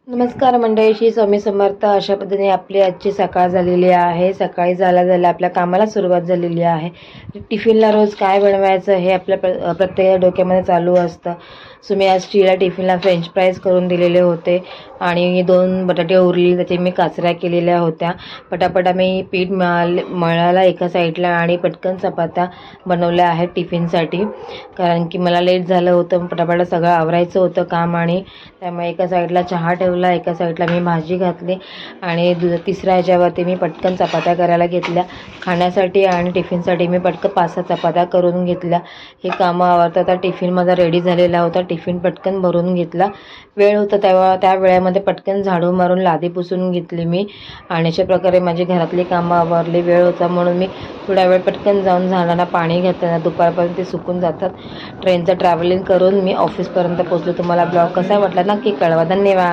नमस्कार मंडळी, श्री स्वामी समर्थ. अशा पद्धतीने आपली आजची सकाळ झालेली आहे. सकाळी झाल्या आपल्या कामाला सुरुवात झालेली आहे. टिफिनला रोज काय बनवायचं हे आपल्या प्रत्येक डोक्यामध्ये चालू असतं. सो मी आज स्टीला टिफिनला फ्रेंच फ्राईज करून दिलेले होते आणि 2 बटाटे उरलेले, त्याचे मी काचऱ्या केलेल्या होत्या. पटापटा मी पीठ मळाला एका साईडला आणि पटकन चपात्या बनवल्या आहेत टिफिनसाठी, कारण की मला लेट झालं होतं. पटापटा सगळं आवरायचं होतं काम आणि त्यामुळे एका साईडला चहा ठेवला, एका साईडला मी भाजी घातली आणि तिसऱ्या ह्याच्यावरती मी पटकन चपात्या करायला घेतल्या खाण्यासाठी. आणि टिफिनसाठी मी पटकन 5-6 चपात्या करून घेतल्या. हे कामं आवरता आता टिफिन माझा रेडी झालेला होता. टिफिन पटकन भरून घेतला. वेळ होता तेव्हा त्या वेळेमध्ये पटकन झाडू मारून लादी पुसून घेतली मी आणि अशा प्रकारे माझी घरातली कामं आवरली. वेळ होता म्हणून मी थोडा वेळ पटकन जाऊन झाडांना पाणी घातलं. दुपारपर्यंत ते सुकून जातात. ट्रेनचं ट्रॅव्हलिंग करून मी ऑफिसपर्यंत पोहोचले. तुम्हाला ब्लॉग कसा वाटला नक्की कळवा. धन्यवाद.